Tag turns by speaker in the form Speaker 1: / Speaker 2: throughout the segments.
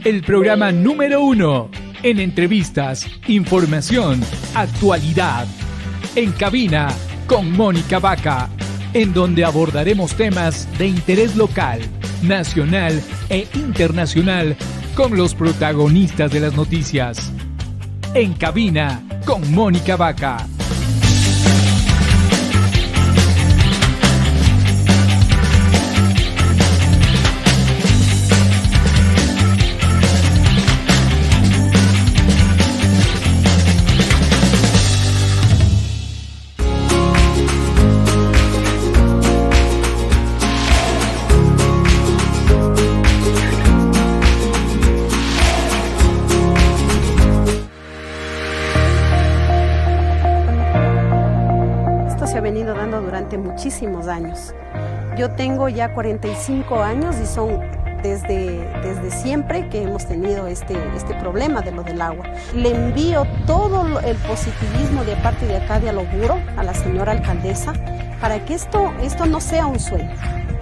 Speaker 1: el programa número 1 en entrevistas, información, actualidad. En cabina con Mónica Vaca, en donde abordaremos temas de interés local, nacional e internacional con los protagonistas de las noticias. En cabina con Mónica Vaca.
Speaker 2: Muchísimos años. Yo tengo ya 45 años y son desde siempre que hemos tenido este problema de lo del agua. Le envío todo el positivismo de parte de acá de Aloguro a la señora alcaldesa para que esto no sea un sueño,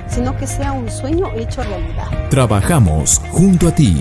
Speaker 2: sino que sea un sueño hecho realidad.
Speaker 3: Trabajamos junto a ti.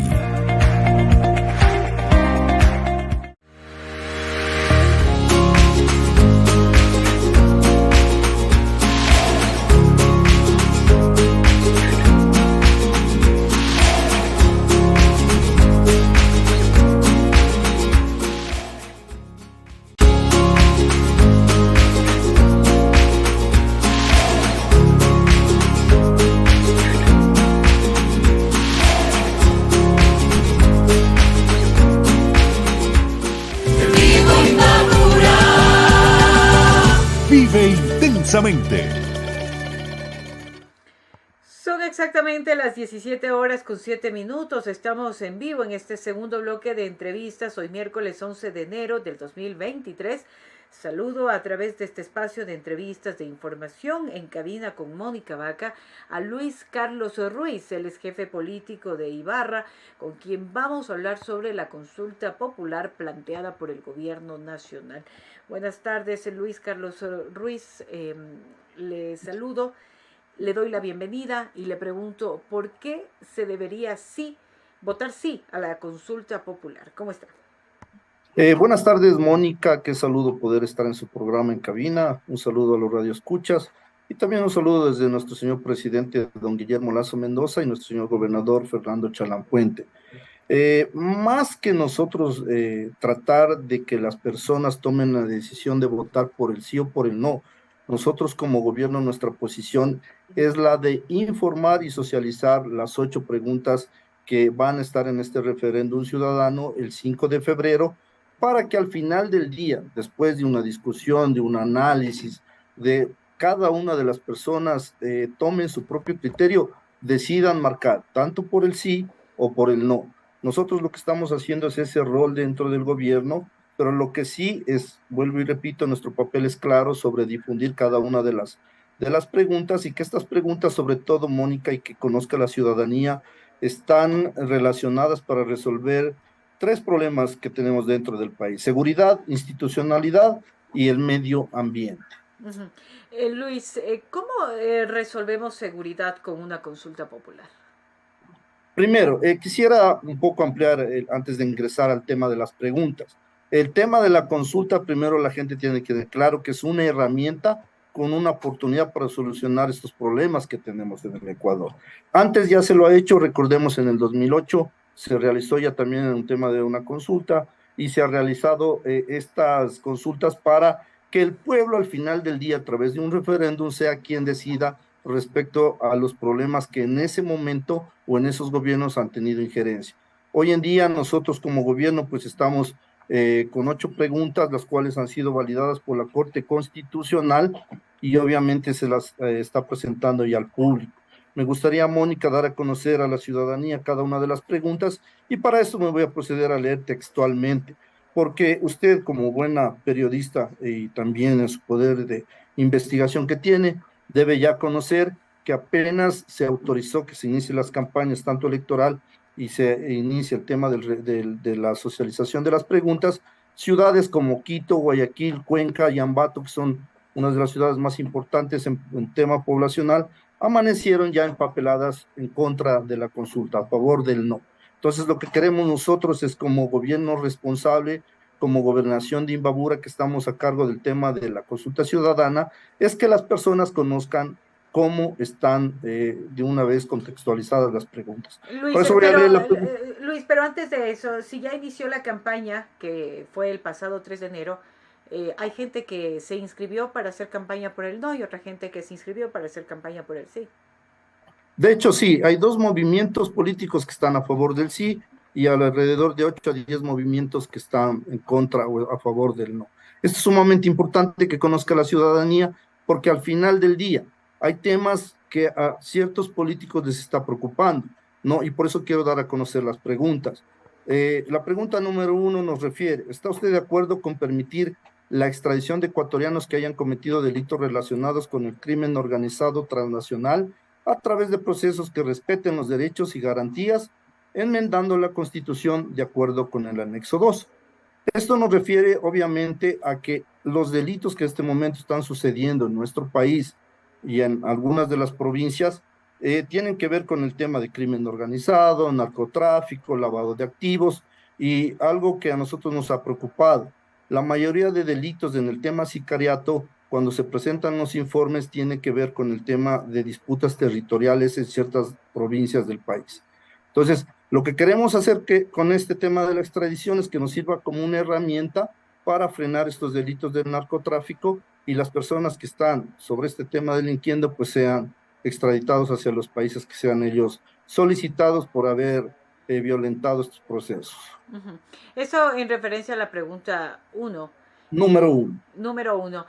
Speaker 4: Son exactamente las 17:07. Estamos en vivo en este segundo bloque de entrevistas. Hoy miércoles 11 de enero del 2023. Saludo a través de este espacio de entrevistas de información en cabina con Mónica Vaca a Luis Carlos Ruiz, él es jefe político de Ibarra, con quien vamos a hablar sobre la consulta popular planteada por el gobierno nacional. Buenas tardes, Luis Carlos Ruiz, le saludo, le doy la bienvenida y le pregunto por qué se debería votar sí a la consulta popular. ¿Cómo está?
Speaker 5: Buenas tardes, Mónica, qué saludo poder estar en su programa en cabina, un saludo a los radioescuchas y también un saludo desde nuestro señor presidente, don Guillermo Lasso Mendoza, y nuestro señor gobernador, Fernando Chalán Puente. Más que nosotros tratar de que las personas tomen la decisión de votar por el sí o por el no, nosotros como gobierno, nuestra posición es la de informar y socializar las 8 preguntas que van a estar en este referéndum ciudadano el 5 de febrero, para que al final del día, después de una discusión, de un análisis, de cada una de las personas tomen su propio criterio, decidan marcar tanto por el sí o por el no. Nosotros lo que estamos haciendo es ese rol dentro del gobierno, pero lo que sí es, vuelvo y repito, nuestro papel es claro sobre difundir cada una de las preguntas, y que estas preguntas, sobre todo, Mónica, y que conozca la ciudadanía, están relacionadas para resolver 3 problemas que tenemos dentro del país: seguridad, institucionalidad y el medio ambiente.
Speaker 4: Luis, ¿cómo resolvemos seguridad con una consulta popular?
Speaker 5: Primero, quisiera un poco ampliar antes de ingresar al tema de las preguntas. El tema de la consulta, primero la gente tiene que tener claro que es una herramienta con una oportunidad para solucionar estos problemas que tenemos en el Ecuador. Antes ya se lo ha hecho, recordemos en el 2008, se realizó ya también en un tema de una consulta, y se ha realizado estas consultas para que el pueblo al final del día, a través de un referéndum, sea quien decida respecto a los problemas que en ese momento o en esos gobiernos han tenido injerencia. Hoy en día nosotros como gobierno pues estamos con 8 preguntas, las cuales han sido validadas por la Corte Constitucional, y obviamente se las está presentando ya al público. Me gustaría, Mónica, dar a conocer a la ciudadanía cada una de las preguntas, y para eso me voy a proceder a leer textualmente, porque usted, como buena periodista y también en su poder de investigación que tiene, debe ya conocer que apenas se autorizó que se inicien las campañas, tanto electoral, y se inicia el tema de la socialización de las preguntas, ciudades como Quito, Guayaquil, Cuenca y Ambato, que son una de las ciudades más importantes en tema poblacional, amanecieron ya empapeladas en contra de la consulta, a favor del no. Entonces, lo que queremos nosotros es como gobierno responsable, como gobernación de Imbabura, que estamos a cargo del tema de la consulta ciudadana, es que las personas conozcan cómo están de una vez contextualizadas las preguntas.
Speaker 4: Luis,
Speaker 5: Por eso voy a leer la pregunta.
Speaker 4: Luis, pero antes de eso, si ya inició la campaña, que fue el pasado 3 de enero, hay gente que se inscribió para hacer campaña por el no y otra gente que se inscribió para hacer campaña por el sí.
Speaker 5: De hecho, sí, hay dos movimientos políticos que están a favor del sí y alrededor de 8 a 10 movimientos que están en contra o a favor del no. Esto es sumamente importante que conozca la ciudadanía porque al final del día hay temas que a ciertos políticos les está preocupando, ¿no? Y por eso quiero dar a conocer las preguntas. La pregunta número 1 nos refiere, ¿está usted de acuerdo con permitir la extradición de ecuatorianos que hayan cometido delitos relacionados con el crimen organizado transnacional a través de procesos que respeten los derechos y garantías, enmendando la Constitución de acuerdo con el anexo 2? Esto nos refiere obviamente a que los delitos que en este momento están sucediendo en nuestro país y en algunas de las provincias tienen que ver con el tema de crimen organizado, narcotráfico, lavado de activos y algo que a nosotros nos ha preocupado. La mayoría de delitos en el tema sicariato, cuando se presentan los informes, tiene que ver con el tema de disputas territoriales en ciertas provincias del país. Entonces, lo que queremos hacer con este tema de la extradición es que nos sirva como una herramienta para frenar estos delitos del narcotráfico y las personas que están sobre este tema delinquiendo pues sean extraditados hacia los países que sean ellos solicitados por haber violentado estos procesos.
Speaker 4: Eso en referencia a la pregunta 1.
Speaker 5: Número 1.
Speaker 4: Número 1.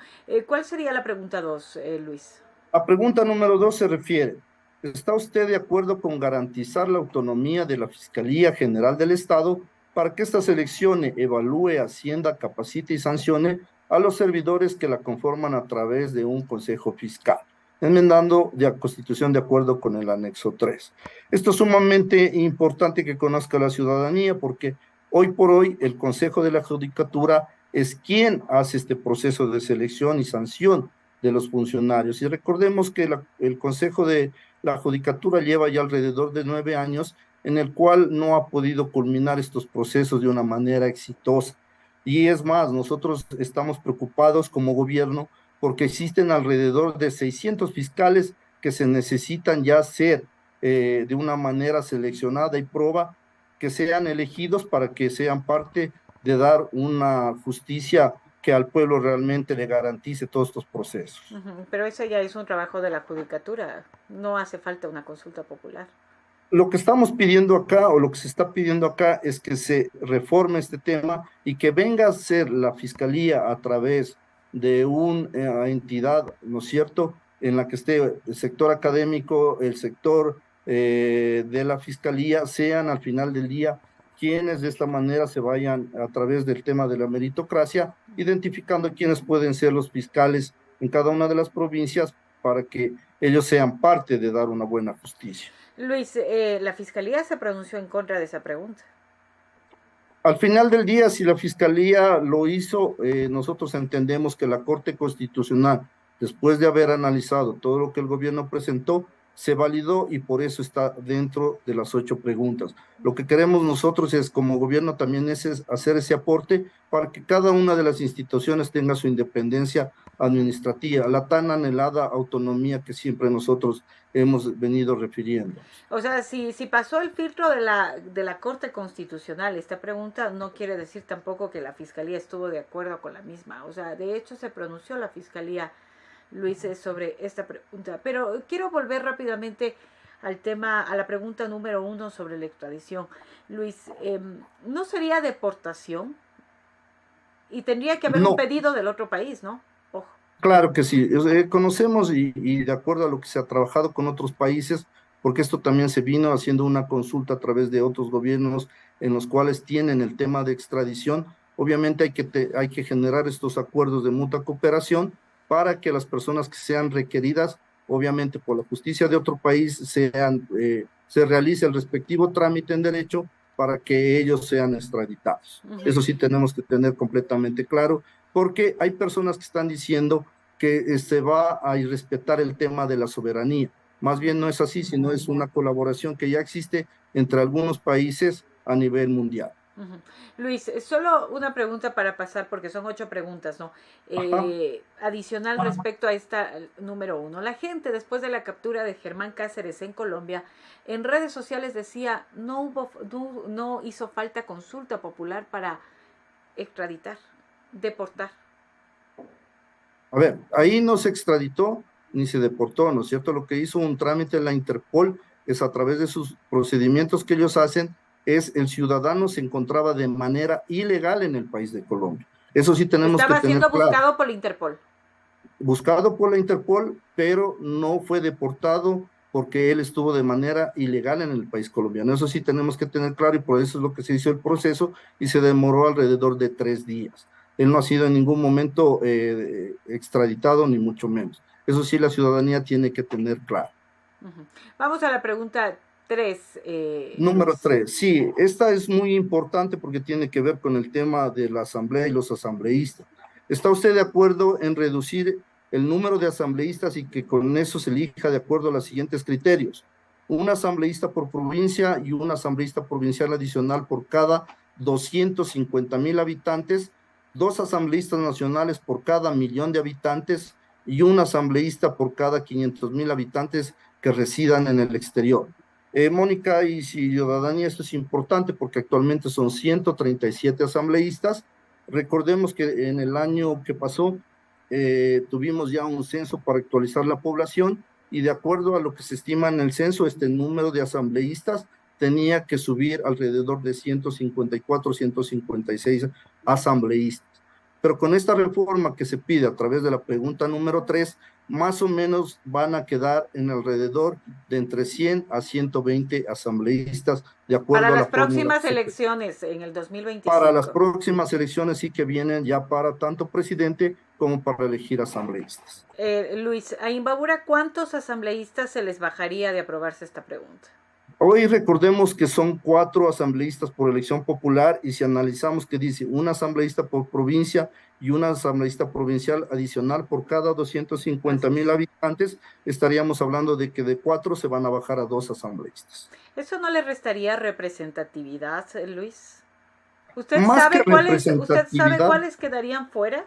Speaker 4: ¿Cuál sería la pregunta 2, Luis?
Speaker 5: La pregunta número 2 se refiere, ¿está usted de acuerdo con garantizar la autonomía de la Fiscalía General del Estado para que ésta seleccione, evalúe, ascienda, capacite y sancione a los servidores que la conforman a través de un consejo fiscal, enmendando la Constitución de acuerdo con el anexo 3? Esto es sumamente importante que conozca la ciudadanía porque hoy por hoy el Consejo de la Judicatura es quien hace este proceso de selección y sanción de los funcionarios. Y recordemos que el Consejo de la Judicatura lleva ya alrededor de 9 años en el cual no ha podido culminar estos procesos de una manera exitosa. Y es más, nosotros estamos preocupados como gobierno porque existen alrededor de 600 fiscales que se necesitan ya ser de una manera seleccionada y proba que sean elegidos para que sean parte de dar una justicia que al pueblo realmente le garantice todos estos procesos.
Speaker 4: Pero eso ya es un trabajo de la Judicatura, no hace falta una consulta popular.
Speaker 5: Lo que estamos pidiendo acá, o lo que se está pidiendo acá, es que se reforme este tema y que venga a ser la Fiscalía a través de una entidad, ¿no es cierto?, en la que esté el sector académico, el sector de la Fiscalía, sean al final del día quienes de esta manera se vayan a través del tema de la meritocracia, identificando quiénes pueden ser los fiscales en cada una de las provincias para que ellos sean parte de dar una buena justicia.
Speaker 4: Luis, la Fiscalía se pronunció en contra de esa pregunta.
Speaker 5: Al final del día, si la Fiscalía lo hizo, nosotros entendemos que la Corte Constitucional, después de haber analizado todo lo que el gobierno presentó, se validó y por eso está dentro de las 8 preguntas. Lo que queremos nosotros es, como gobierno, también es hacer ese aporte para que cada una de las instituciones tenga su independencia administrativa, la tan anhelada autonomía que siempre nosotros hemos venido refiriendo.
Speaker 4: O sea, si pasó el filtro de la Corte Constitucional, esta pregunta no quiere decir tampoco que la Fiscalía estuvo de acuerdo con la misma. O sea, de hecho se pronunció la Fiscalía, Luis, sobre esta pregunta. Pero quiero volver rápidamente al tema, a la pregunta número 1 sobre la extradición. Luis, ¿no sería deportación? Y tendría que haber un pedido del otro país, ¿no? Ojo.
Speaker 5: Claro que sí. Conocemos y de acuerdo a lo que se ha trabajado con otros países, porque esto también se vino haciendo una consulta a través de otros gobiernos en los cuales tienen el tema de extradición. Obviamente hay que generar estos acuerdos de mutua cooperación para que las personas que sean requeridas, obviamente por la justicia de otro país, se realice el respectivo trámite en derecho para que ellos sean extraditados. Eso sí tenemos que tener completamente claro, porque hay personas que están diciendo que se va a irrespetar el tema de la soberanía. Más bien no es así, sino es una colaboración que ya existe entre algunos países a nivel mundial.
Speaker 4: Luis, solo una pregunta para pasar, porque son 8 preguntas, ¿no? Adicional respecto a esta número 1. La gente, después de la captura de Germán Cáceres en Colombia, en redes sociales decía, no hizo falta consulta popular para extraditar, deportar.
Speaker 5: A ver, ahí no se extraditó ni se deportó, ¿no es cierto? Lo que hizo un trámite en la Interpol es a través de sus procedimientos que ellos hacen, es el ciudadano se encontraba de manera ilegal en el país de Colombia. Eso sí tenemos que tener claro.
Speaker 4: Estaba siendo buscado por la Interpol.
Speaker 5: Buscado por la Interpol, pero no fue deportado porque él estuvo de manera ilegal en el país colombiano. Eso sí tenemos que tener claro y por eso es lo que se hizo el proceso y se demoró alrededor de 3 días. Él no ha sido en ningún momento extraditado, ni mucho menos. Eso sí la ciudadanía tiene que tener claro.
Speaker 4: Vamos a la pregunta 3.
Speaker 5: Número 3, sí, esta es muy importante porque tiene que ver con el tema de la asamblea y los asambleístas. ¿Está usted de acuerdo en reducir el número de asambleístas y que con eso se elija de acuerdo a los siguientes criterios? Un asambleísta por provincia y un asambleísta provincial adicional por cada 250,000 habitantes, 2 asambleístas nacionales por cada 1,000,000 de habitantes y un asambleísta por cada 500,000 habitantes que residan en el exterior. Mónica y ciudadanía, esto es importante porque actualmente son 137 asambleístas. Recordemos que en el año que pasó tuvimos ya un censo para actualizar la población y de acuerdo a lo que se estima en el censo, este número de asambleístas tenía que subir alrededor de 154, 156 asambleístas. Pero con esta reforma que se pide a través de la pregunta número 3, más o menos van a quedar en alrededor de entre 100 a 120 asambleístas, de acuerdo a la
Speaker 4: las próximas elecciones en el 2025.
Speaker 5: Para las próximas elecciones sí que vienen ya para tanto presidente como para elegir asambleístas.
Speaker 4: Luis, a Imbabura, ¿cuántos asambleístas se les bajaría de aprobarse esta pregunta?
Speaker 5: Hoy recordemos que son 4 asambleístas por elección popular y si analizamos que dice un asambleísta por provincia y un asambleísta provincial adicional por cada 250,000 habitantes, estaríamos hablando de que de 4 se van a bajar a 2 asambleístas.
Speaker 4: ¿Eso no le restaría representatividad, Luis? ¿Usted sabe cuáles quedarían fuera?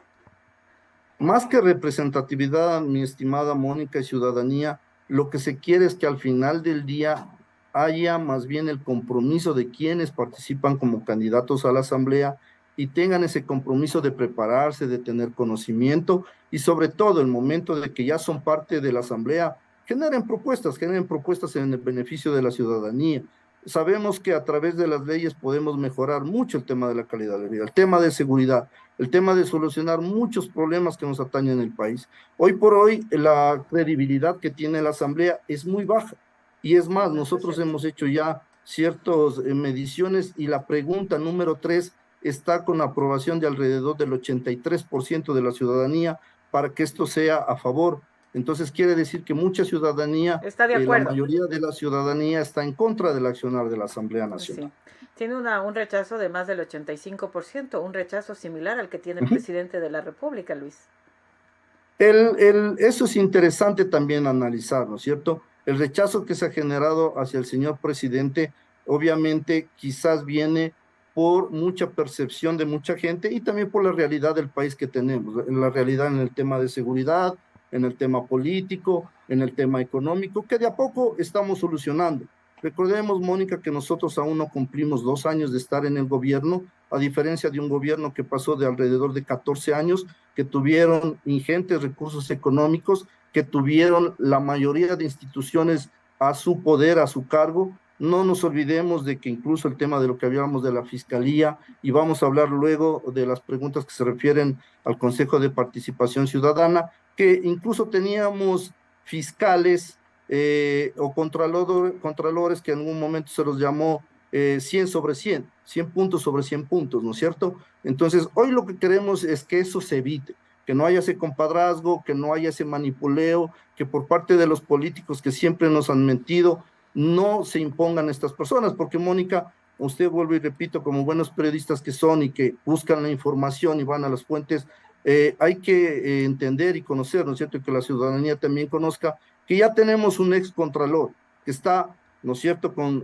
Speaker 5: Más que representatividad, mi estimada Mónica y ciudadanía, lo que se quiere es que al final del día haya más bien el compromiso de quienes participan como candidatos a la asamblea y tengan ese compromiso de prepararse, de tener conocimiento y sobre todo el momento de que ya son parte de la asamblea, generen propuestas en el beneficio de la ciudadanía. Sabemos que a través de las leyes podemos mejorar mucho el tema de la calidad de vida, el tema de seguridad, el tema de solucionar muchos problemas que nos atañen en el país. Hoy por hoy la credibilidad que tiene la asamblea es muy baja. Y es más, nosotros hemos hecho ya ciertas mediciones y la pregunta número 3 está con aprobación de alrededor del 83% de la ciudadanía para que esto sea a favor. Entonces quiere decir que mucha ciudadanía,
Speaker 4: está de acuerdo.
Speaker 5: La mayoría de la ciudadanía está en contra del accionar de la Asamblea Nacional.
Speaker 4: Sí. Tiene un rechazo de más del 85%, un rechazo similar al que tiene el presidente de la República, Luis.
Speaker 5: Eso es interesante también analizar, ¿no es cierto? El rechazo que se ha generado hacia el señor presidente, obviamente quizás viene por mucha percepción de mucha gente y también por la realidad del país que tenemos, la realidad en el tema de seguridad, en el tema político, en el tema económico, que de a poco estamos solucionando. Recordemos, Mónica, que nosotros aún no cumplimos 2 años de estar en el gobierno, a diferencia de un gobierno que pasó de alrededor de 14 años, que tuvieron ingentes recursos económicos, que tuvieron la mayoría de instituciones a su poder, a su cargo. No nos olvidemos de que incluso el tema de lo que hablábamos de la Fiscalía, y vamos a hablar luego de las preguntas que se refieren al Consejo de Participación Ciudadana, que incluso teníamos fiscales o contralores que en algún momento se los llamó 100 sobre 100, 100 puntos sobre 100 puntos, ¿no es cierto? Entonces, hoy lo que queremos es que eso se evite, que no haya ese compadrazgo, que no haya ese manipuleo, que por parte de los políticos que siempre nos han mentido, no se impongan estas personas, porque Mónica, usted vuelvo y repito, como buenos periodistas que son y que buscan la información y van a las fuentes, hay que entender y conocer, ¿no es cierto?, y que la ciudadanía también conozca que ya tenemos un ex contralor que está ¿no es cierto?, con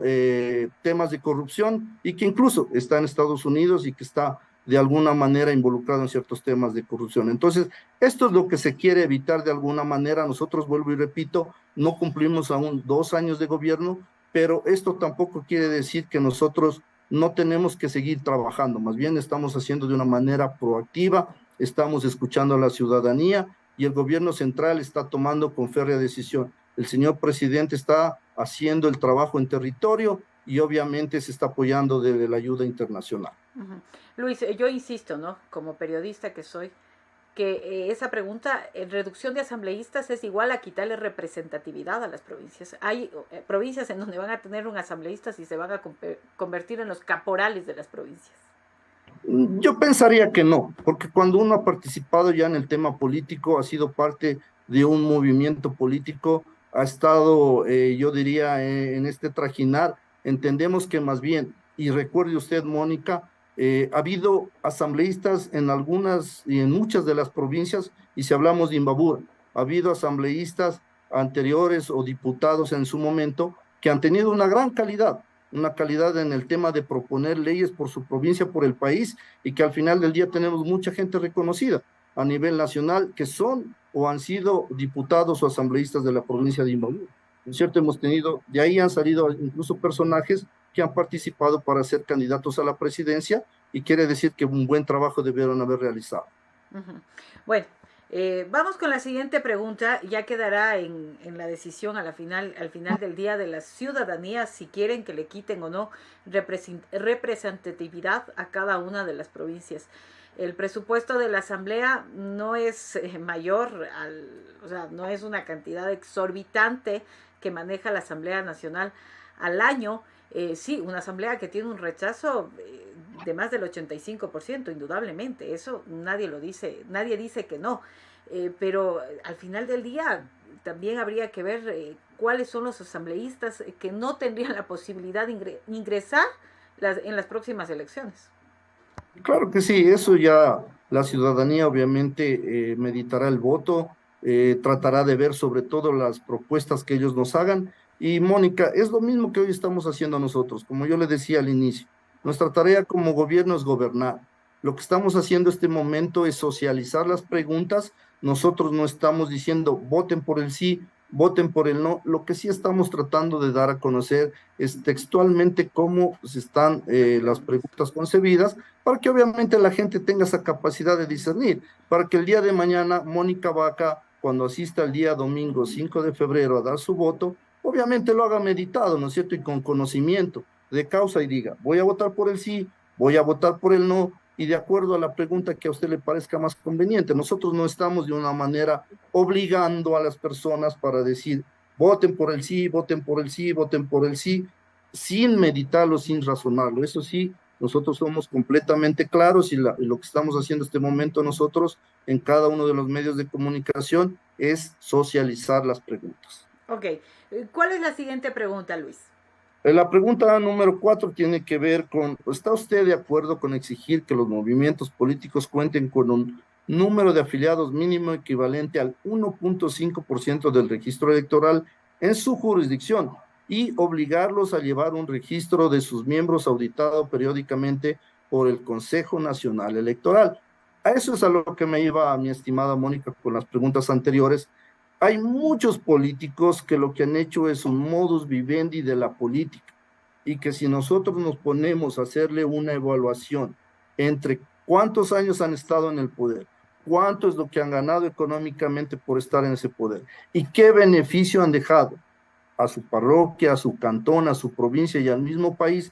Speaker 5: temas de corrupción y que incluso está en Estados Unidos y que está de alguna manera involucrado en ciertos temas de corrupción. Entonces, esto es lo que se quiere evitar de alguna manera. Nosotros, vuelvo y repito, no cumplimos aún 2 años de gobierno, pero esto tampoco quiere decir que nosotros no tenemos que seguir trabajando, más bien estamos haciendo de una manera proactiva, estamos escuchando a la ciudadanía y el gobierno central está tomando con férrea decisión. El señor presidente está haciendo el trabajo en territorio y obviamente se está apoyando de la ayuda internacional.
Speaker 4: Uh-huh. Luis, yo insisto, ¿no? Como periodista que soy, que esa pregunta, reducción de asambleístas es igual a quitarle representatividad a las provincias. Hay provincias en donde van a tener un asambleístas y se van a convertir en los caporales de las provincias.
Speaker 5: Yo pensaría que no, porque cuando uno ha participado ya en el tema político, ha sido parte de un movimiento político, ha estado, yo diría, en este trajinar, entendemos que más bien, y recuerde usted, Mónica, ha habido asambleístas en algunas y en muchas de las provincias, y si hablamos de Imbabura, ha habido asambleístas anteriores o diputados en su momento que han tenido una calidad en el tema de proponer leyes por su provincia, por el país, y que al final del día tenemos mucha gente reconocida a nivel nacional que son o han sido diputados o asambleístas de la provincia de Imbabura. En cierto, hemos tenido, de ahí han salido incluso personajes que han participado para ser candidatos a la presidencia y quiere decir que un buen trabajo debieron haber realizado.
Speaker 4: Uh-huh. Bueno, vamos con la siguiente pregunta. Ya quedará en la decisión al final del día de la ciudadanía si quieren que le quiten o no representatividad a cada una de las provincias. El presupuesto de la Asamblea no es mayor, o sea, no es una cantidad exorbitante que maneja la Asamblea Nacional al año. Sí, una asamblea que tiene un rechazo de más del 85%, indudablemente, eso nadie lo dice, nadie dice que no, pero al final del día también habría que ver cuáles son los asambleístas que no tendrían la posibilidad de ingresar en las próximas elecciones.
Speaker 5: Claro que sí, eso ya la ciudadanía obviamente meditará el voto, tratará de ver sobre todo las propuestas que ellos nos hagan. Y Mónica, es lo mismo que hoy estamos haciendo nosotros, como yo le decía al inicio. Nuestra tarea como gobierno es gobernar. Lo que estamos haciendo este momento es socializar las preguntas. Nosotros no estamos diciendo voten por el sí, voten por el no. Lo que sí estamos tratando de dar a conocer es textualmente cómo están las preguntas concebidas, para que obviamente la gente tenga esa capacidad de discernir, para que el día de mañana Mónica Vaca, cuando asista el día domingo 5 de febrero a dar su voto, obviamente lo haga meditado, ¿no es cierto? Y con conocimiento de causa y diga, voy a votar por el sí, voy a votar por el no, y de acuerdo a la pregunta que a usted le parezca más conveniente. Nosotros no estamos de una manera obligando a las personas para decir, voten por el sí, voten por el sí, voten por el sí, sin meditarlo, sin razonarlo. Eso sí, nosotros somos completamente claros y lo que estamos haciendo en este momento nosotros en cada uno de los medios de comunicación es socializar las preguntas.
Speaker 4: Ok, ¿cuál es la siguiente pregunta, Luis?
Speaker 5: La pregunta número 4 tiene que ver con, ¿está usted de acuerdo con exigir que los movimientos políticos cuenten con un número de afiliados mínimo equivalente al 1.5% del registro electoral en su jurisdicción y obligarlos a llevar un registro de sus miembros auditado periódicamente por el Consejo Nacional Electoral? A eso es a lo que me iba mi estimada Mónica con las preguntas anteriores. Hay muchos políticos que lo que han hecho es un modus vivendi de la política y que si nosotros nos ponemos a hacerle una evaluación entre cuántos años han estado en el poder, cuánto es lo que han ganado económicamente por estar en ese poder y qué beneficio han dejado a su parroquia, a su cantón, a su provincia y al mismo país,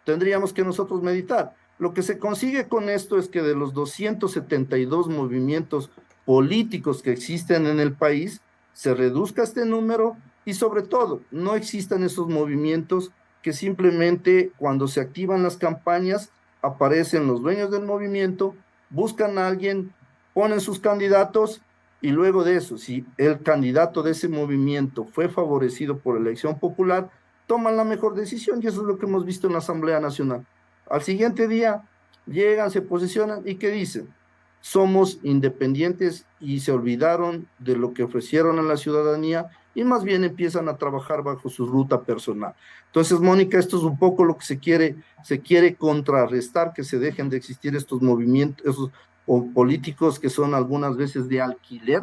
Speaker 5: tendríamos que nosotros meditar. Lo que se consigue con esto es que de los 272 movimientos políticos que existen en el país, se reduzca este número y sobre todo no existan esos movimientos que simplemente cuando se activan las campañas aparecen los dueños del movimiento, buscan a alguien, ponen sus candidatos y luego de eso, si el candidato de ese movimiento fue favorecido por elección popular, toman la mejor decisión y eso es lo que hemos visto en la Asamblea Nacional. Al siguiente día llegan, se posicionan y ¿qué dicen? somos independientes y se olvidaron de lo que ofrecieron a la ciudadanía y más bien empiezan a trabajar bajo su ruta personal. Entonces, Mónica, esto es un poco lo que se quiere contrarrestar, que se dejen de existir estos movimientos, esos políticos que son algunas veces de alquiler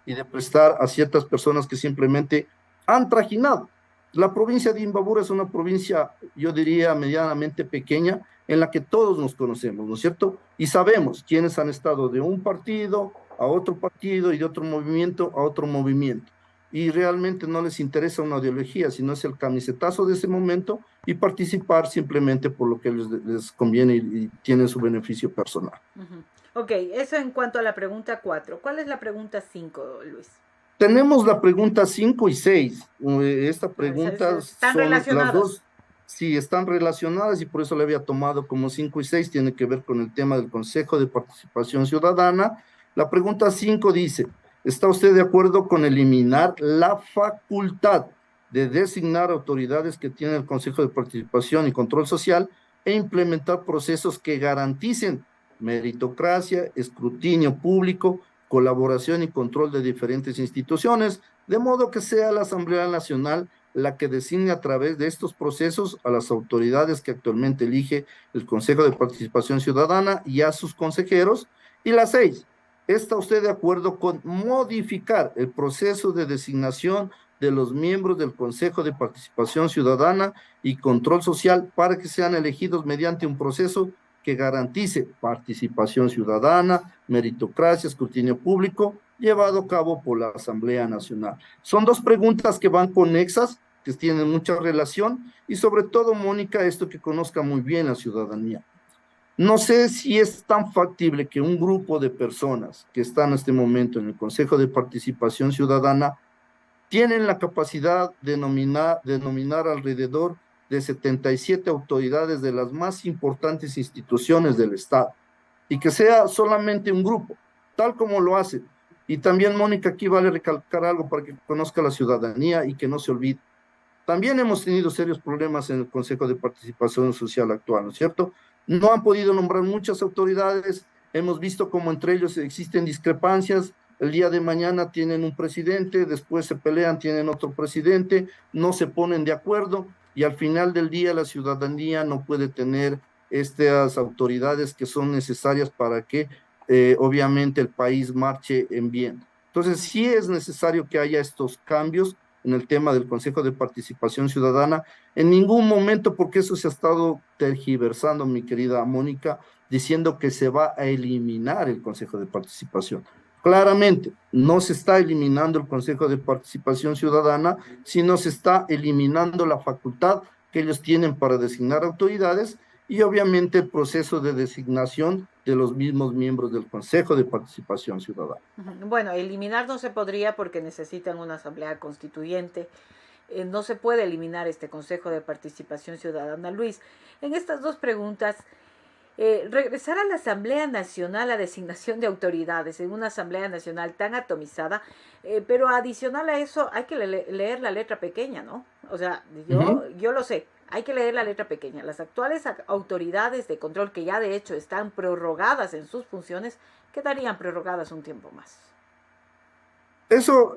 Speaker 5: y de prestar a ciertas personas que simplemente han trajinado. La provincia de Imbabura es una provincia, yo diría, medianamente pequeña, en la que todos nos conocemos, ¿no es cierto? Y sabemos quiénes han estado de un partido a otro partido y de otro movimiento a otro movimiento. Y realmente no les interesa una ideología, sino es el camisetazo de ese momento y participar simplemente por lo que les conviene y tienen su beneficio personal.
Speaker 4: Ok, eso en cuanto a la pregunta 4. ¿Cuál es la pregunta 5, Luis?
Speaker 5: Tenemos la pregunta 5 y 6. Esta pregunta
Speaker 4: ¿Están
Speaker 5: son
Speaker 4: relacionadas?
Speaker 5: las dos. Sí, están relacionadas y por eso le había tomado como 5 y 6. Tiene que ver con el tema del Consejo de Participación Ciudadana. La pregunta 5 dice, ¿está usted de acuerdo con eliminar la facultad de designar autoridades que tiene el Consejo de Participación y Control Social e implementar procesos que garanticen meritocracia, escrutinio público, colaboración y control de diferentes instituciones, de modo que sea la Asamblea Nacional la que designe a través de estos procesos a las autoridades que actualmente elige el Consejo de Participación Ciudadana y a sus consejeros? Y la 6, ¿está usted de acuerdo con modificar el proceso de designación de los miembros del Consejo de Participación Ciudadana y Control Social para que sean elegidos mediante un proceso que garantice participación ciudadana, meritocracia, escrutinio público, llevado a cabo por la Asamblea Nacional? Son dos preguntas que van conexas, que tienen mucha relación, y sobre todo, Mónica, esto que conozca muy bien la ciudadanía. No sé si es tan factible que un grupo de personas que están en este momento en el Consejo de Participación Ciudadana tienen la capacidad de nominar alrededor de 77 autoridades de las más importantes instituciones del Estado, y que sea solamente un grupo, tal como lo hace. Y también, Mónica, aquí vale recalcar algo para que conozca la ciudadanía y que no se olvide. También hemos tenido serios problemas en el Consejo de Participación Social actual, ¿no es cierto? No han podido nombrar muchas autoridades, hemos visto cómo entre ellos existen discrepancias. El día de mañana tienen un presidente, después se pelean, tienen otro presidente, no se ponen de acuerdo y al final del día la ciudadanía no puede tener estas autoridades que son necesarias para que obviamente el país marche en bien. Entonces sí es necesario que haya estos cambios en el tema del Consejo de Participación Ciudadana. En ningún momento, porque eso se ha estado tergiversando, mi querida Mónica, diciendo que se va a eliminar el Consejo de Participación. Claramente, no se está eliminando el Consejo de Participación Ciudadana, sino se está eliminando la facultad que ellos tienen para designar autoridades y obviamente el proceso de designación de los mismos miembros del Consejo de Participación Ciudadana.
Speaker 4: Bueno, eliminar no se podría porque necesitan una asamblea constituyente. No se puede eliminar este Consejo de Participación Ciudadana. Luis, en estas dos preguntas, regresar a la Asamblea Nacional a designación de autoridades en una Asamblea Nacional tan atomizada, pero adicional a eso hay que leer la letra pequeña, ¿no? O sea, yo lo sé, hay que leer la letra pequeña. Las actuales autoridades de control, que ya de hecho están prorrogadas en sus funciones, quedarían prorrogadas un tiempo más.
Speaker 5: Eso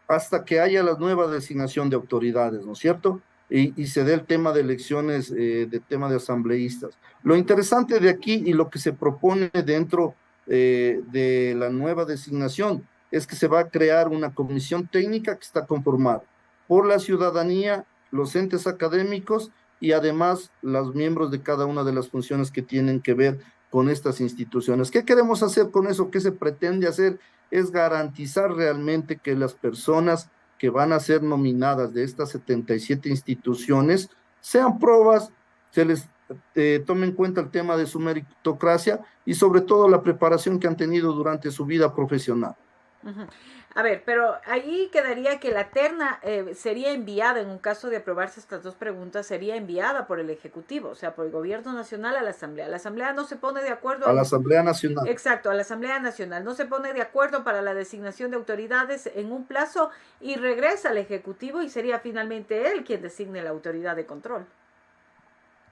Speaker 5: hasta que haya la nueva designación de autoridades, ¿no es cierto? Y se dé el tema de elecciones, de tema de asambleístas. Lo interesante de aquí y lo que se propone dentro de la nueva designación es que se va a crear una comisión técnica que está conformada por la ciudadanía, los entes académicos y además los miembros de cada una de las funciones que tienen que ver con estas instituciones. ¿Qué queremos hacer con eso? ¿Qué se pretende hacer? Es garantizar realmente que las personas que van a ser nominadas de estas 77 instituciones sean probas, se les tome en cuenta el tema de su meritocracia y sobre todo la preparación que han tenido durante su vida profesional.
Speaker 4: A ver, pero ahí quedaría que la terna sería enviada, en un caso de aprobarse estas dos preguntas, sería enviada por el Ejecutivo, o sea, por el Gobierno Nacional a la Asamblea. La Asamblea no se pone de acuerdo.
Speaker 5: A la Asamblea Nacional.
Speaker 4: Exacto, a la Asamblea Nacional. No se pone de acuerdo para la designación de autoridades en un plazo y regresa al Ejecutivo y sería finalmente él quien designe la autoridad de control.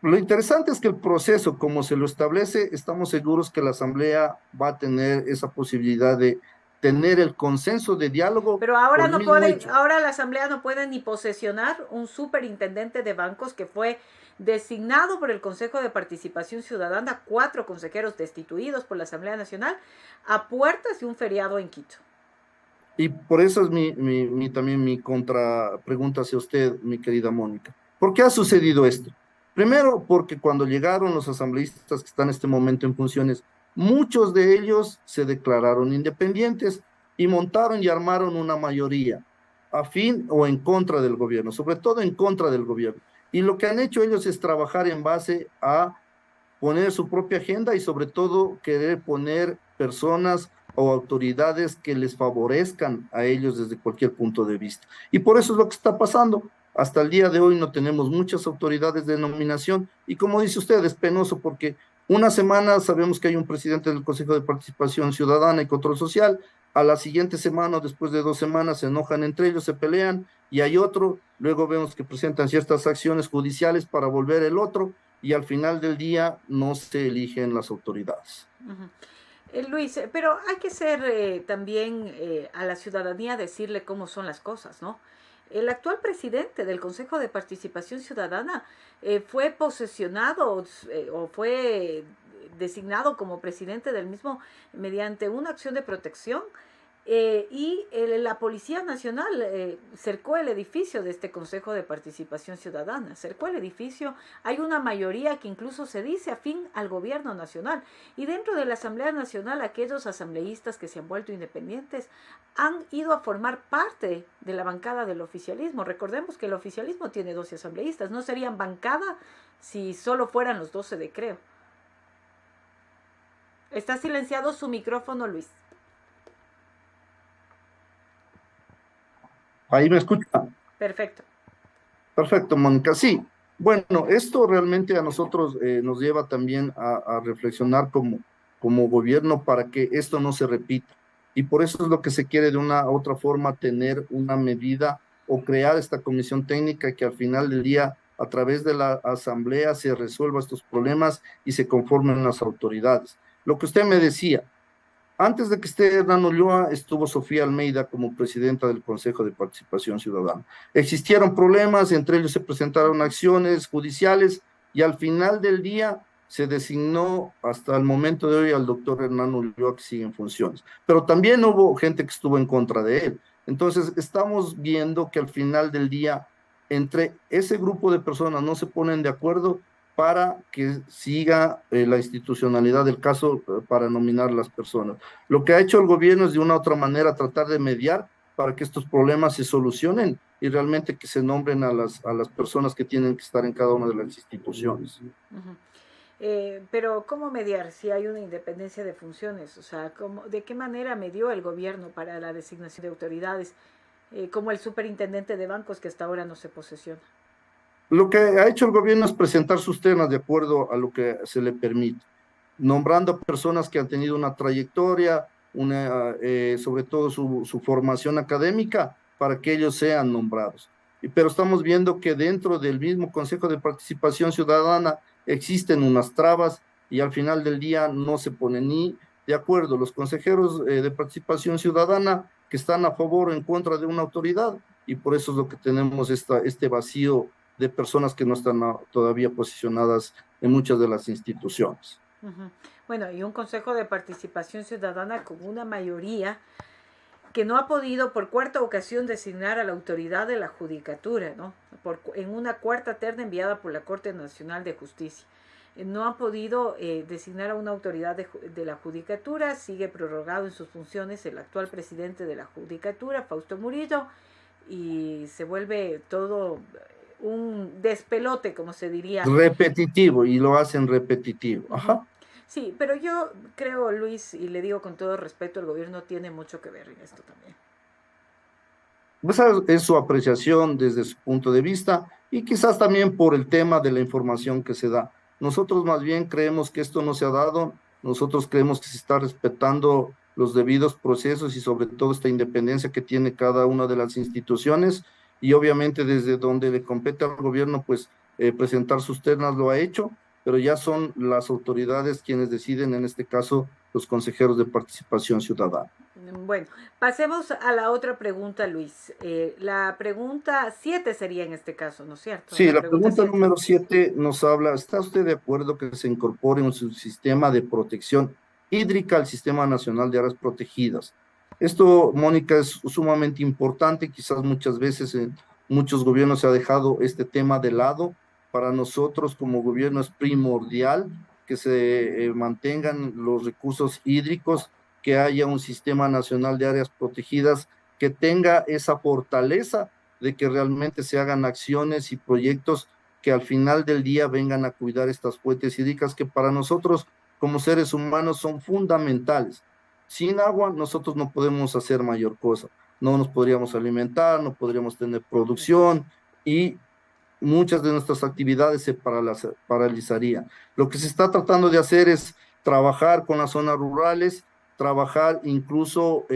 Speaker 5: Lo interesante es que el proceso, como se lo establece, estamos seguros que la Asamblea va a tener esa posibilidad de tener el consenso de diálogo
Speaker 4: Pero ahora
Speaker 5: por el
Speaker 4: no
Speaker 5: mismo
Speaker 4: puede,
Speaker 5: hecho.
Speaker 4: ahora la Asamblea no puede ni posesionar un superintendente de bancos que fue designado por el Consejo de Participación Ciudadana, 4 consejeros destituidos por la Asamblea Nacional, a puertas de un feriado en Quito.
Speaker 5: Y por eso es también mi contrapregunta hacia usted, mi querida Mónica. ¿Por qué ha sucedido esto? Primero, porque cuando llegaron los asambleístas que están en este momento en funciones, muchos de ellos se declararon independientes y montaron y armaron una mayoría afín o en contra del gobierno, sobre todo en contra del gobierno. Y lo que han hecho ellos es trabajar en base a poner su propia agenda y sobre todo querer poner personas o autoridades que les favorezcan a ellos desde cualquier punto de vista. Y por eso es lo que está pasando. Hasta el día de hoy no tenemos muchas autoridades de nominación y como dice usted, es penoso porque una semana sabemos que hay un presidente del Consejo de Participación Ciudadana y Control Social, a la siguiente semana, después de 2 semanas, se enojan entre ellos, se pelean y hay otro, luego vemos que presentan ciertas acciones judiciales para volver el otro y al final del día no se eligen las autoridades.
Speaker 4: Luis, pero hay que ser también a la ciudadanía decirle cómo son las cosas, ¿no? El actual presidente del Consejo de Participación Ciudadana fue posesionado o fue designado como presidente del mismo mediante una acción de protección la Policía Nacional cercó el edificio de este Consejo de Participación Ciudadana, cercó el edificio, hay una mayoría que incluso se dice afín al gobierno nacional y dentro de la Asamblea Nacional aquellos asambleístas que se han vuelto independientes han ido a formar parte de la bancada del oficialismo. Recordemos que el oficialismo tiene 12 asambleístas, no serían bancada si solo fueran los 12 de Creo. Está silenciado su micrófono, Luis.
Speaker 5: Ahí me escucha.
Speaker 4: Perfecto.
Speaker 5: Perfecto, Mónica. Sí, bueno, esto realmente a nosotros nos lleva también a reflexionar como gobierno para que esto no se repita. Y por eso es lo que se quiere de una u otra forma tener una medida o crear esta comisión técnica que al final del día, a través de la asamblea, se resuelva estos problemas y se conformen las autoridades. Lo que usted me decía, antes de que esté Hernán Ulloa, estuvo Sofía Almeida como presidenta del Consejo de Participación Ciudadana. Existieron problemas, entre ellos se presentaron acciones judiciales y al final del día se designó hasta el momento de hoy al doctor Hernán Ulloa que sigue en funciones. Pero también hubo gente que estuvo en contra de él. Entonces estamos viendo que al final del día entre ese grupo de personas no se ponen de acuerdo para que siga la institucionalidad del caso para nominar las personas. Lo que ha hecho el gobierno es de una u otra manera tratar de mediar para que estos problemas se solucionen y realmente que se nombren a las personas que tienen que estar en cada una de las instituciones.
Speaker 4: Pero ¿cómo mediar si hay una independencia de funciones? O sea, ¿de qué manera medió el gobierno para la designación de autoridades como el superintendente de bancos que hasta ahora no se posesiona?
Speaker 5: Lo que ha hecho el gobierno es presentar sus temas de acuerdo a lo que se le permite, nombrando a personas que han tenido una trayectoria, sobre todo su formación académica, para que ellos sean nombrados. Pero estamos viendo que dentro del mismo Consejo de Participación Ciudadana existen unas trabas y al final del día no se ponen ni de acuerdo los consejeros de Participación Ciudadana que están a favor o en contra de una autoridad y por eso es lo que tenemos este vacío de personas que no están todavía posicionadas en muchas de las instituciones.
Speaker 4: Bueno, y un Consejo de Participación Ciudadana con una mayoría que no ha podido por cuarta ocasión designar a la autoridad de la judicatura, ¿no? En una cuarta terna enviada por la Corte Nacional de Justicia. No ha podido designar a una autoridad de la judicatura, sigue prorrogado en sus funciones el actual presidente de la judicatura, Fausto Murillo, y se vuelve todo un despelote, como se diría.
Speaker 5: Repetitivo, y lo hacen repetitivo. Ajá.
Speaker 4: Sí, pero yo creo, Luis, y le digo con todo respeto, el gobierno tiene mucho que ver en esto también.
Speaker 5: Esa es su apreciación desde su punto de vista y quizás también por el tema de la información que se da. Nosotros más bien creemos que esto no se ha dado, nosotros creemos que se está respetando los debidos procesos y sobre todo esta independencia que tiene cada una de las instituciones y obviamente desde donde le compete al gobierno, pues presentar sus ternas, lo ha hecho, pero ya son las autoridades quienes deciden, en este caso, los consejeros de participación ciudadana.
Speaker 4: Bueno, pasemos a la otra pregunta, Luis. La pregunta 7 sería en este caso, ¿no es cierto?
Speaker 5: Sí, la pregunta
Speaker 4: 7.
Speaker 5: número 7 nos habla, ¿está usted de acuerdo que se incorpore un sistema de protección hídrica al Sistema Nacional de Áreas Protegidas? Esto, Mónica, es sumamente importante, quizás muchas veces en muchos gobiernos se ha dejado este tema de lado. Para nosotros como gobierno es primordial que se mantengan los recursos hídricos, que haya un Sistema Nacional de Áreas Protegidas que tenga esa fortaleza de que realmente se hagan acciones y proyectos que al final del día vengan a cuidar estas fuentes hídricas que para nosotros como seres humanos son fundamentales. Sin agua nosotros no podemos hacer mayor cosa, no nos podríamos alimentar, no podríamos tener producción y muchas de nuestras actividades se paralizarían. Lo que se está tratando de hacer es trabajar con las zonas rurales, trabajar incluso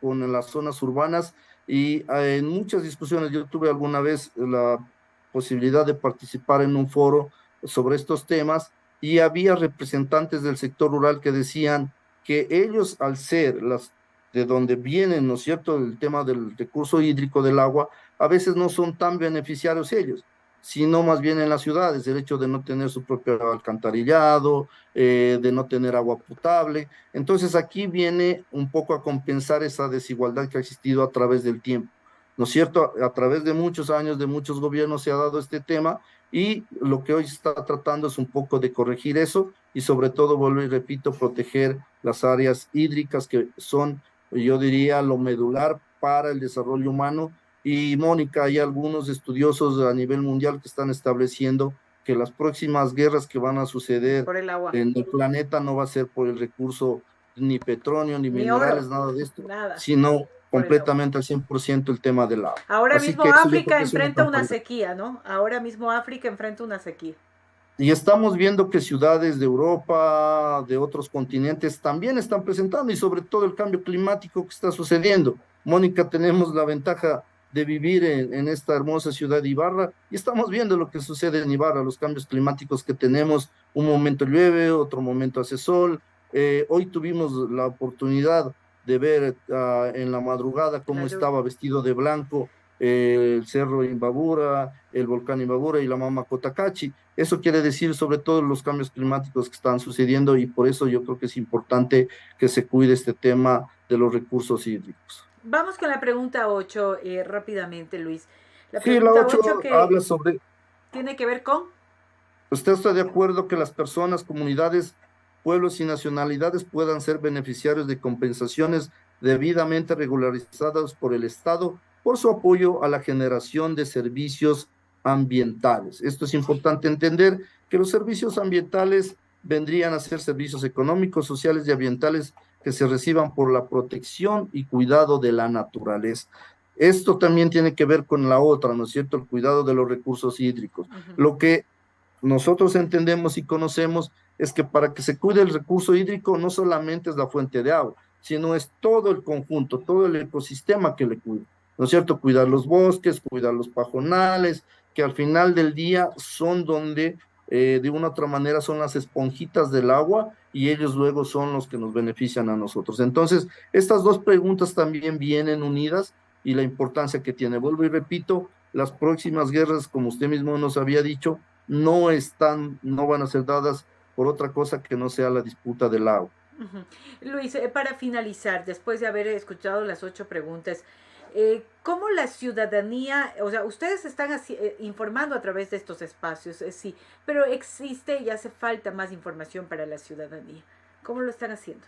Speaker 5: con las zonas urbanas y en muchas discusiones, yo tuve alguna vez la posibilidad de participar en un foro sobre estos temas y había representantes del sector rural que decían que ellos al ser las de donde vienen, ¿no es cierto?, el tema del recurso hídrico del agua, a veces no son tan beneficiarios ellos, sino más bien en las ciudades, el hecho de no tener su propio alcantarillado, de no tener agua potable. Entonces aquí viene un poco a compensar esa desigualdad que ha existido a través del tiempo, ¿no es cierto? A través de muchos años, de muchos gobiernos se ha dado este tema y lo que hoy se está tratando es un poco de corregir eso y sobre todo, vuelvo y repito, proteger las áreas hídricas que son, yo diría, lo medular para el desarrollo humano. Y Mónica, hay algunos estudiosos a nivel mundial que están estableciendo que las próximas guerras que van a suceder
Speaker 4: Por el agua.
Speaker 5: en el planeta no va a ser por el recurso ni petróleo, ni minerales,
Speaker 4: oro,
Speaker 5: nada de esto,
Speaker 4: nada,
Speaker 5: sino completamente al 100% el tema del agua.
Speaker 4: Ahora
Speaker 5: Así
Speaker 4: mismo
Speaker 5: que eso yo creo
Speaker 4: África
Speaker 5: que es
Speaker 4: enfrenta una
Speaker 5: campaña.
Speaker 4: sequía, ¿no? Ahora mismo África enfrenta una sequía.
Speaker 5: Y estamos viendo que ciudades de Europa, de otros continentes, también están presentando, y sobre todo el cambio climático que está sucediendo. Mónica, tenemos la ventaja de vivir en esta hermosa ciudad de Ibarra, y estamos viendo lo que sucede en Ibarra, los cambios climáticos que tenemos. Un momento llueve, otro momento hace sol. Hoy tuvimos la oportunidad de ver en la madrugada cómo estaba vestido de blanco el cerro Imbabura, el volcán Imbabura y la Mama Cotacachi. Eso quiere decir sobre todo los cambios climáticos que están sucediendo, y por eso yo creo que es importante que se cuide este tema de los recursos hídricos.
Speaker 4: Vamos con la pregunta 8 rápidamente, Luis. La
Speaker 5: Sí, la
Speaker 4: pregunta
Speaker 5: 8
Speaker 4: que
Speaker 5: habla sobre...
Speaker 4: tiene que ver con...
Speaker 5: ¿Usted está de acuerdo que las personas, comunidades, pueblos y nacionalidades puedan ser beneficiarios de compensaciones debidamente regularizadas por el Estado por su apoyo a la generación de servicios ambientales? Esto es importante entender, que los servicios ambientales vendrían a ser servicios económicos, sociales y ambientales que se reciban por la protección y cuidado de la naturaleza. Esto también tiene que ver con la otra, ¿no es cierto?, el cuidado de los recursos hídricos. Lo que nosotros entendemos y conocemos es que para que se cuide el recurso hídrico no solamente es la fuente de agua, sino es todo el conjunto, todo el ecosistema que le cuida, ¿no es cierto? Cuidar los bosques, cuidar los pajonales, que al final del día son donde de una u otra manera son las esponjitas del agua, y ellos luego son los que nos benefician a nosotros. Entonces, estas dos preguntas también vienen unidas, y la importancia que tiene. Vuelvo y repito, las próximas guerras, como usted mismo nos había dicho, no van a ser dadas por otra cosa que no sea la disputa del agua.
Speaker 4: Luis, para finalizar, después de haber escuchado las 8 preguntas, ¿cómo la ciudadanía, o sea, ustedes están informando a través de estos espacios, sí, pero existe y hace falta más información para la ciudadanía? ¿Cómo lo están haciendo?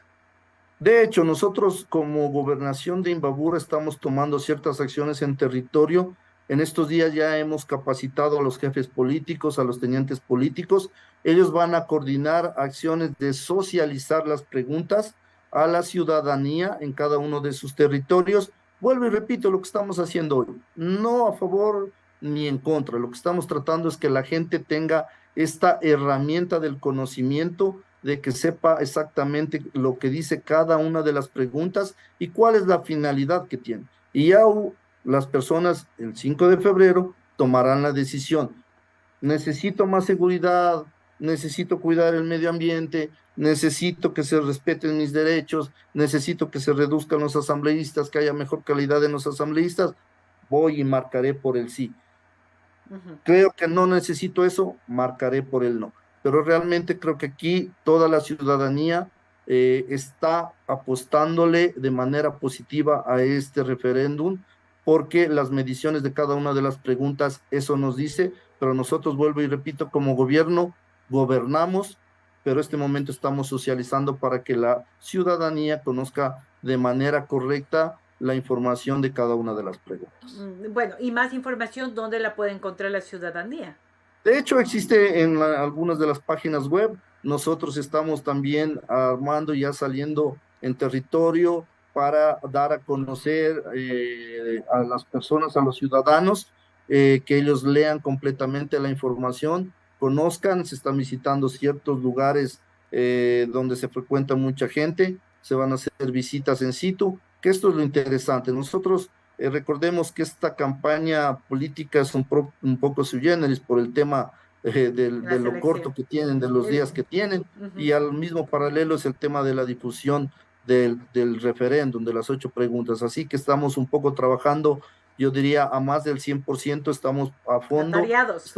Speaker 5: De hecho, nosotros como Gobernación de Imbabura estamos tomando ciertas acciones en territorio. En estos días ya hemos capacitado a los jefes políticos, a los tenientes políticos. Ellos van a coordinar acciones de socializar las preguntas a la ciudadanía en cada uno de sus territorios. Vuelvo y repito lo que estamos haciendo hoy, no a favor ni en contra. Lo que estamos tratando es que la gente tenga esta herramienta del conocimiento, de que sepa exactamente lo que dice cada una de las preguntas y cuál es la finalidad que tiene. Y ya las personas el 5 de febrero tomarán la decisión. necesito más seguridad, necesito cuidar el medio ambiente, necesito que se respeten mis derechos, necesito que se reduzcan los asambleístas, que haya mejor calidad en los asambleístas, voy y marcaré por el sí.
Speaker 4: Ujú.
Speaker 5: Creo que no necesito eso, marcaré por el no. Pero realmente creo que aquí toda la ciudadanía está apostándole de manera positiva a este referéndum, porque las mediciones de cada una de las preguntas eso nos dice, pero nosotros, vuelvo y repito, como gobierno gobernamos, pero este momento estamos socializando para que la ciudadanía conozca de manera correcta la información de cada una de las preguntas.
Speaker 4: Bueno, y más información, ¿dónde la puede encontrar la ciudadanía?
Speaker 5: De hecho, existe en algunas de las páginas web. Nosotros estamos también armando y ya saliendo en territorio para dar a conocer a las personas, a los ciudadanos, que ellos lean completamente la información, conozcan, se están visitando ciertos lugares donde se frecuenta mucha gente, se van a hacer visitas en situ, que esto es lo interesante. Nosotros recordemos que esta campaña política es un poco sui generis por el tema de
Speaker 4: Las
Speaker 5: lo corto
Speaker 4: elecciones.
Speaker 5: que tienen, de los días que tienen,
Speaker 4: Ujú.
Speaker 5: y al mismo paralelo es el tema de la difusión del referéndum, de las 8 preguntas. Así que estamos un poco trabajando, yo diría, a más del 100%, estamos a fondo,
Speaker 4: Atareados.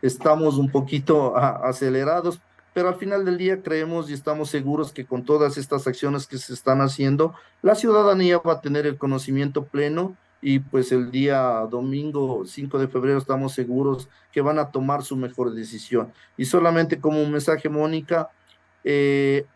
Speaker 5: estamos un poquito acelerados, pero al final del día creemos y estamos seguros que con todas estas acciones que se están haciendo, la ciudadanía va a tener el conocimiento pleno y pues el día domingo 5 de febrero estamos seguros que van a tomar su mejor decisión. Y solamente como un mensaje, Mónica,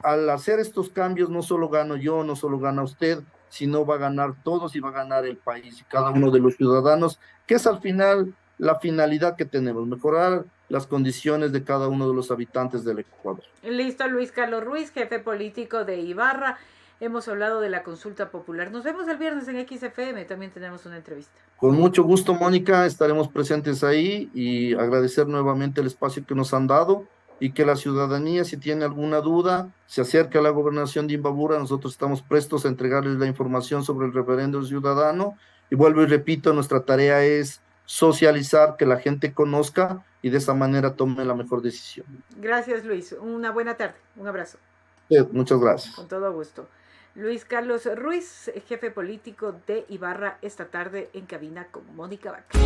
Speaker 5: al hacer estos cambios no solo gano yo, no solo gana usted, sino va a ganar todos y va a ganar el país y cada uno de los ciudadanos, que es al final la finalidad que tenemos, mejorar las condiciones de cada uno de los habitantes del Ecuador.
Speaker 4: Listo, Luis Carlos Ruiz, jefe político de Ibarra. Hemos hablado de la consulta popular. Nos vemos el viernes en XFM. También tenemos una entrevista.
Speaker 5: Con mucho gusto, Mónica, estaremos presentes ahí y agradecer nuevamente el espacio que nos han dado y que la ciudadanía, si tiene alguna duda, se acerque a la gobernación de Imbabura. Nosotros estamos prestos a entregarles la información sobre el referéndum ciudadano. Y vuelvo y repito, nuestra tarea es socializar, que la gente conozca y de esa manera tome la mejor decisión.
Speaker 4: Gracias, Luis. Una buena tarde. Un abrazo.
Speaker 5: Muchas gracias.
Speaker 4: Con todo gusto. Luis Carlos Ruiz, jefe político de Ibarra, esta tarde en cabina con Mónica Vaca.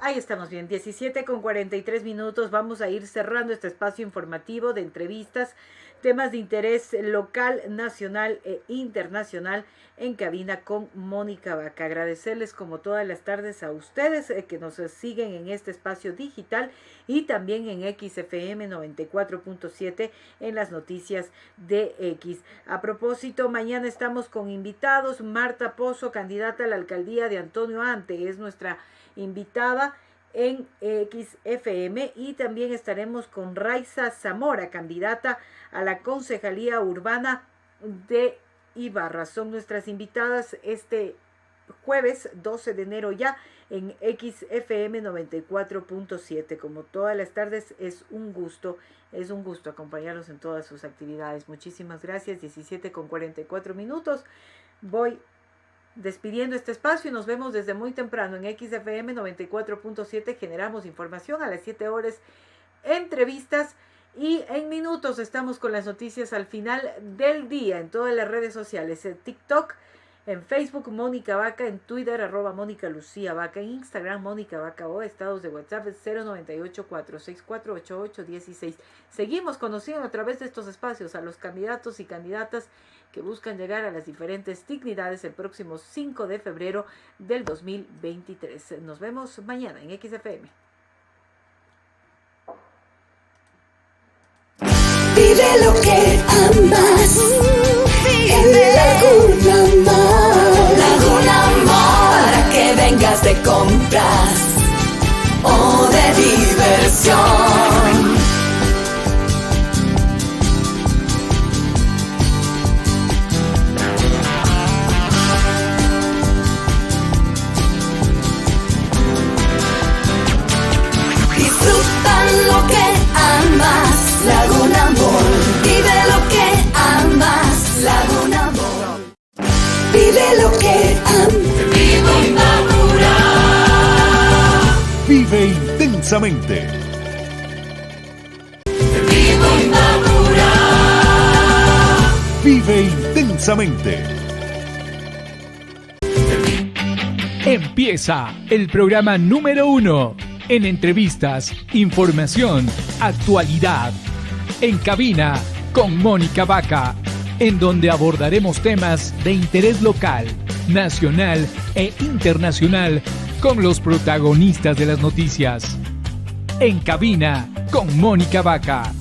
Speaker 4: Ahí estamos bien, 17:43. Vamos a ir cerrando este espacio informativo de entrevistas, temas de interés local, nacional e internacional en cabina con Mónica Vaca. Agradecerles como todas las tardes a ustedes que nos siguen en este espacio digital y también en XFM 94.7 en las noticias de X. A propósito, mañana estamos con invitados. Marta Pozo, candidata a la alcaldía de Antonio Ante, es nuestra invitada en XFM, y también estaremos con Raiza Zamora, candidata a la concejalía urbana de Ibarra. Son nuestras invitadas este jueves 12 de enero ya en XFM 94.7. Como todas las tardes, es un gusto acompañarlos en todas sus actividades. Muchísimas gracias. 17:44. Voy despidiendo este espacio y nos vemos desde muy temprano en XFM 94.7. Generamos información a las 7 horas, entrevistas, y en minutos estamos con las noticias al final del día en todas las redes sociales, en TikTok, En Facebook, Mónica Vaca, en Twitter, @Mónica Lucía Vaca, en Instagram, Mónica Vaca o estados de WhatsApp 098-464-8816. Seguimos conociendo a través de estos espacios a los candidatos y candidatas que buscan llegar a las diferentes dignidades el próximo 5 de febrero del 2023. Nos vemos mañana en XFM.
Speaker 6: Vive lo que amas. En Laguna Mall. Laguna Mall. Para que vengas de compras o de diversión. Disfruta lo que amas. Laguna Mall. Vive lo que amas. Laguna Mall. Vive lo que amas. Vive Inmabura.
Speaker 3: Vive intensamente.
Speaker 6: Vive Inmabura.
Speaker 3: Vive intensamente.
Speaker 1: Empieza el programa número 1 en entrevistas, información, actualidad. En cabina con Mónica Vaca, en donde abordaremos temas de interés local, nacional e internacional con los protagonistas de las noticias. En cabina con Mónica Vaca.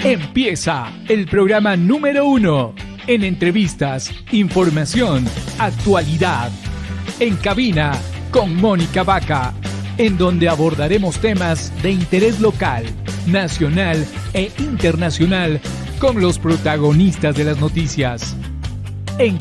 Speaker 1: Empieza el programa número 1 en entrevistas, información, actualidad. En cabina con Mónica Vaca, en donde abordaremos temas de interés local, nacional e internacional con los protagonistas de las noticias. En